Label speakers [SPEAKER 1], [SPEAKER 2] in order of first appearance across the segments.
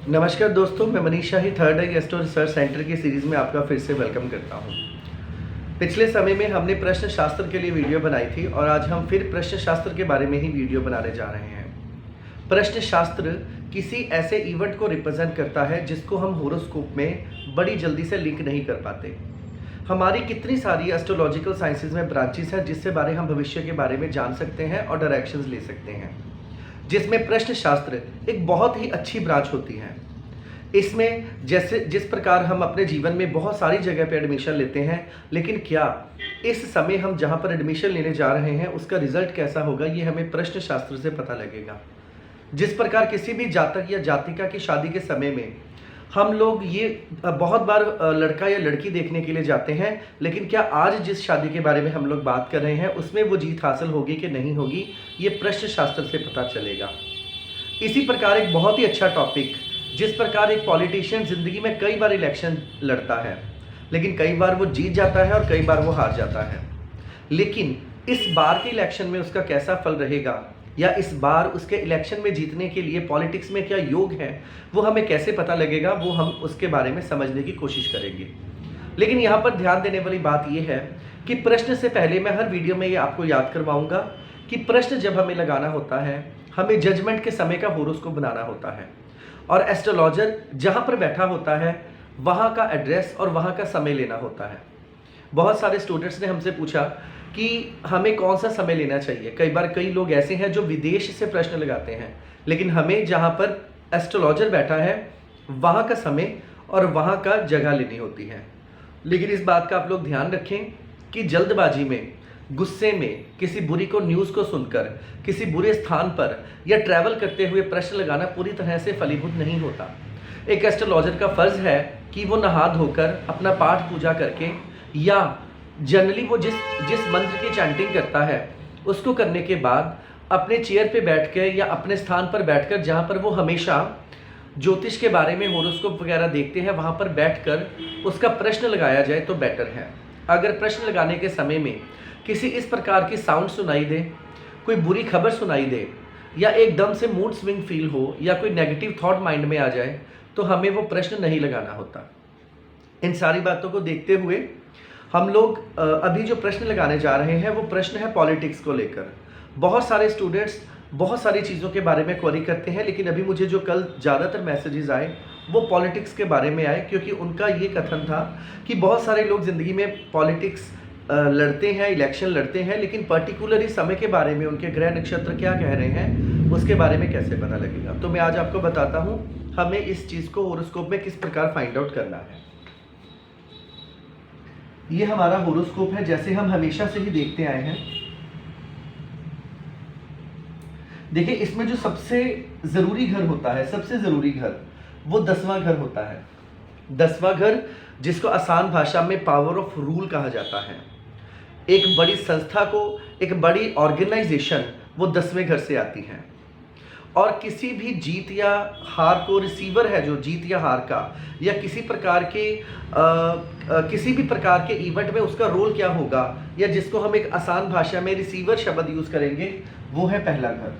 [SPEAKER 1] नमस्कार दोस्तों, मैं मनीष शाही थर्ड आई एस्ट्रो रिसर्च सेंटर की सीरीज़ में आपका फिर से वेलकम करता हूं। पिछले समय में हमने प्रश्न शास्त्र के लिए वीडियो बनाई थी और आज हम फिर प्रश्न शास्त्र के बारे में ही वीडियो बनाने जा रहे हैं। प्रश्न शास्त्र किसी ऐसे इवेंट को रिप्रेजेंट करता है जिसको हम होरोस्कोप में बड़ी जल्दी से लिंक नहीं कर पाते। हमारी कितनी सारी एस्ट्रोलॉजिकल साइंसेज में ब्रांचेस हैं जिससे बारे हम भविष्य के बारे में जान सकते हैं और डायरेक्शंस ले सकते हैं, जिसमें प्रश्न शास्त्र एक बहुत ही अच्छी ब्रांच होती है। इसमें जैसे जिस प्रकार हम अपने जीवन में बहुत सारी जगह पे एडमिशन लेते हैं, लेकिन क्या इस समय हम जहाँ पर एडमिशन लेने जा रहे हैं उसका रिजल्ट कैसा होगा ये हमें प्रश्न शास्त्र से पता लगेगा। जिस प्रकार किसी भी जातक या जातिका की शादी के समय में हम लोग ये बहुत बार लड़का या लड़की देखने के लिए जाते हैं, लेकिन क्या आज जिस शादी के बारे में हम लोग बात कर रहे हैं उसमें वो जीत हासिल होगी कि नहीं होगी ये प्रश्न शास्त्र से पता चलेगा। इसी प्रकार एक बहुत ही अच्छा टॉपिक, जिस प्रकार एक पॉलिटिशियन ज़िंदगी में कई बार इलेक्शन लड़ता है, लेकिन कई बार वो जीत जाता है और कई बार वो हार जाता है, लेकिन इस बार के इलेक्शन में उसका कैसा फल रहेगा या इस बार उसके इलेक्शन में जीतने के लिए पॉलिटिक्स में क्या योग है वो हमें कैसे पता लगेगा, वो हम उसके बारे में समझने की कोशिश करेंगे। लेकिन यहाँ पर ध्यान देने वाली बात यह है कि प्रश्न से पहले मैं हर वीडियो में ये आपको याद करवाऊंगा कि प्रश्न जब हमें लगाना होता है, हमें जजमेंट के समय का होरोस्कोप बनाना होता है और एस्ट्रोलॉजर जहाँ पर बैठा होता है वहाँ का एड्रेस और वहाँ का समय लेना होता है। बहुत सारे स्टूडेंट्स ने हमसे पूछा कि हमें कौन सा समय लेना चाहिए। कई बार कई लोग ऐसे हैं जो विदेश से प्रश्न लगाते हैं, लेकिन हमें जहाँ पर एस्ट्रोलॉजर बैठा है वहाँ का समय और वहाँ का जगह लेनी होती है। लेकिन इस बात का आप लोग ध्यान रखें कि जल्दबाजी में, गुस्से में, किसी बुरी को न्यूज़ को सुनकर किसी बुरे स्थान पर या ट्रैवल करते हुए प्रश्न लगाना पूरी तरह से फलीभूत नहीं होता। एक एस्ट्रोलॉजर का फ़र्ज़ है कि वो नहा धोकर अपना पाठ पूजा करके या जनरली वो जिस मंत्र की चैंटिंग करता है उसको करने के बाद अपने चेयर पे बैठ के या अपने स्थान पर बैठकर, जहाँ पर वो हमेशा ज्योतिष के बारे में होरोस्कोप वगैरह देखते हैं, वहाँ पर बैठकर उसका प्रश्न लगाया जाए तो बेटर है। अगर प्रश्न लगाने के समय में किसी इस प्रकार की साउंड सुनाई दे, कोई बुरी खबर सुनाई दे या एकदम से मूड स्विंग फील हो या कोई नेगेटिव थॉट माइंड में आ जाए तो हमें वो प्रश्न नहीं लगाना होता। इन सारी बातों को देखते हुए हम लोग अभी जो प्रश्न लगाने जा रहे हैं वो प्रश्न है पॉलिटिक्स को लेकर। बहुत सारे स्टूडेंट्स बहुत सारी चीज़ों के बारे में क्वेरी करते हैं, लेकिन अभी मुझे जो कल ज़्यादातर मैसेजेस आए वो पॉलिटिक्स के बारे में आए, क्योंकि उनका ये कथन था कि बहुत सारे लोग ज़िंदगी में पॉलिटिक्स लड़ते हैं, इलेक्शन लड़ते हैं, लेकिन पर्टिकुलरली समय के बारे में उनके ग्रह नक्षत्र क्या कह रहे हैं उसके बारे में कैसे पता लगेगा। तो मैं आज आपको बताता हूँ हमें इस चीज़ को होरोस्कोप में किस प्रकार फाइंड आउट करना है। ये हमारा होरोस्कोप है जैसे हम हमेशा से ही देखते आए हैं। देखिए, इसमें जो सबसे ज़रूरी घर होता है, सबसे ज़रूरी घर वो 10वां घर होता है। 10वां घर जिसको आसान भाषा में पावर ऑफ रूल कहा जाता है। एक बड़ी संस्था को, एक बड़ी ऑर्गेनाइजेशन वो 10वें घर से आती है और किसी भी जीत या हार को, रिसीवर है जो जीत या हार का या किसी प्रकार के किसी भी प्रकार के इवेंट में उसका रोल क्या होगा, या जिसको हम एक आसान भाषा में रिसीवर शब्द यूज़ करेंगे, वो है पहला घर।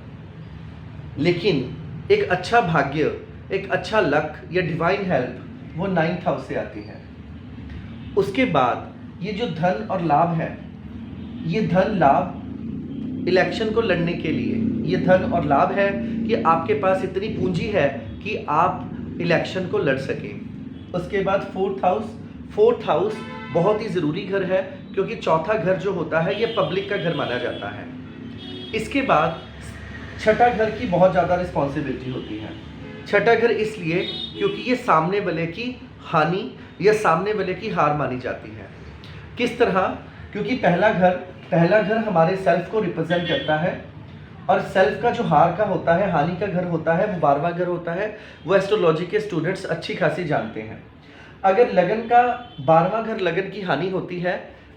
[SPEAKER 1] लेकिन एक अच्छा भाग्य, एक अच्छा लक या डिवाइन हेल्प वो 9th हाउस से आती है। उसके बाद ये जो धन और लाभ है, ये धन लाभ इलेक्शन को लड़ने के लिए ये धन और लाभ है कि आपके पास इतनी पूंजी है कि आप इलेक्शन को लड़ सकें। उसके बाद 4th हाउस बहुत ही ज़रूरी घर है, क्योंकि चौथा घर जो होता है ये पब्लिक का घर माना जाता है। इसके बाद छठा घर की बहुत ज़्यादा रिस्पॉन्सिबिलिटी होती है। छठा घर इसलिए क्योंकि ये सामने वाले की हानि या सामने वाले की हार मानी जाती है। किस तरह? क्योंकि पहला घर हमारे सेल्फ को रिप्रेजेंट करता है और सेल्फ का जो हार का होता है, हानि का घर होता है, वो 12वां घर होता है। वो एस्ट्रोलॉजी के स्टूडेंट्स अच्छी खासी जानते हैं। अगर लगन का 12वां घर लगन की हानि होती है,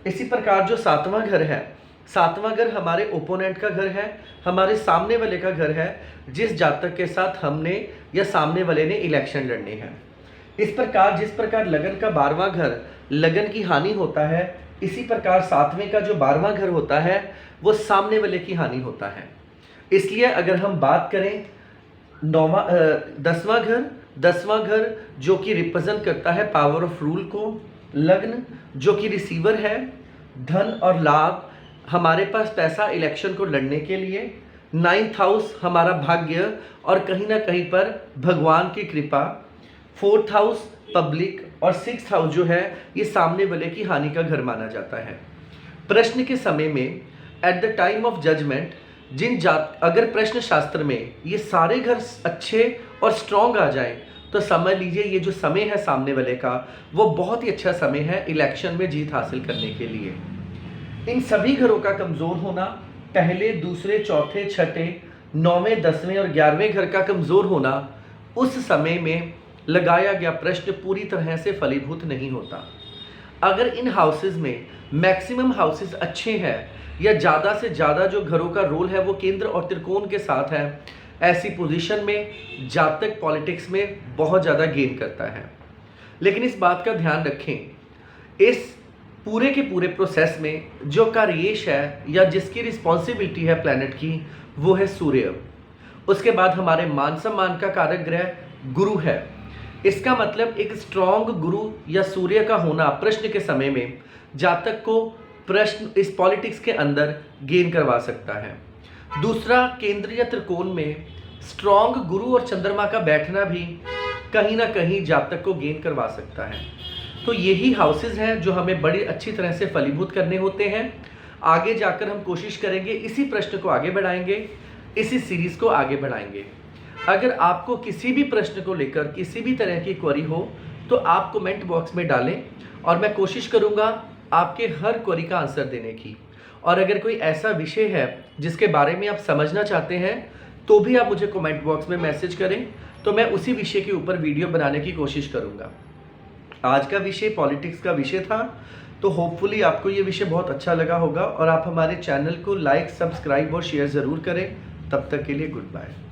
[SPEAKER 1] इसी प्रकार जो 7वां घर है, 7वां घर हमारे ओपोनेंट का घर है, हमारे सामने वाले का घर है, जिस जातक के साथ हमने या सामने वाले ने इलेक्शन लड़ने हैं। इस प्रकार जिस प्रकार लगन का 12वां घर लगन की हानि होता है, इसी प्रकार 7वें का जो 12वां घर होता है वो सामने वाले की हानि होता है। इसलिए अगर हम बात करें दसवां घर जो कि रिप्रेजेंट करता है पावर ऑफ रूल को। लग्न जो कि रिसीवर है, धन और लाभ, हमारे पास पैसा इलेक्शन को लड़ने के लिए। 9th हाउस हमारा भाग्य और कहीं ना कहीं पर भगवान की कृपा। 4th हाउस पब्लिक और 6th हाउस जो है ये सामने वाले की हानि का घर माना जाता है। प्रश्न के समय में at the time of judgement अगर प्रश्न शास्त्र में ये सारे घर अच्छे और स्ट्रॉन्ग आ जाएं तो समझ लीजिए ये जो समय है सामने वाले का वो बहुत ही अच्छा समय है इलेक्शन में जीत हासिल करने के लिए। इन सभी घरों का कमज़ोर होना, पहले, दूसरे, चौथे, छठे, 9वें, 10वें और 11वें घर का कमज़ोर होना, उस समय में लगाया गया प्रश्न पूरी तरह से फलीभूत नहीं होता। अगर इन हाउसेज में मैक्सिमम हाउसेज अच्छे हैं या ज़्यादा से ज़्यादा जो घरों का रोल है वो केंद्र और त्रिकोण के साथ है, ऐसी पोजीशन में जातक पॉलिटिक्स में बहुत ज़्यादा गेन करता है। लेकिन इस बात का ध्यान रखें, इस पूरे के पूरे प्रोसेस में जो कार्येश है या जिसकी रिस्पॉन्सिबिलिटी है प्लैनेट की वो है सूर्य। उसके बाद हमारे मान सम्मान का कारक ग्रह गुरु है। इसका मतलब एक स्ट्रॉन्ग गुरु या सूर्य का होना प्रश्न के समय में जातक को प्रश्न इस पॉलिटिक्स के अंदर गेन करवा सकता है। दूसरा, केंद्र या त्रिकोण में स्ट्रॉन्ग गुरु और चंद्रमा का बैठना भी कहीं ना कहीं जातक को गेन करवा सकता है। तो यही हाउसेज हैं जो हमें बड़ी अच्छी तरह से फलीभूत करने होते हैं। आगे जाकर हम कोशिश करेंगे इसी प्रश्न को आगे बढ़ाएंगे, इसी सीरीज़ को आगे बढ़ाएंगे। अगर आपको किसी भी प्रश्न को लेकर किसी भी तरह की क्वेरी हो तो आप कमेंट बॉक्स में डालें और मैं कोशिश करूंगा आपके हर क्वेरी का आंसर देने की। और अगर कोई ऐसा विषय है जिसके बारे में आप समझना चाहते हैं तो भी आप मुझे कमेंट बॉक्स में मैसेज करें, तो मैं उसी विषय के ऊपर वीडियो बनाने की कोशिश करूंगा। आज का विषय पॉलिटिक्स का विषय था, तो होपफुली आपको ये विषय बहुत अच्छा लगा होगा और आप हमारे चैनल को लाइक, सब्सक्राइब और शेयर ज़रूर करें। तब तक के लिए गुड बाय।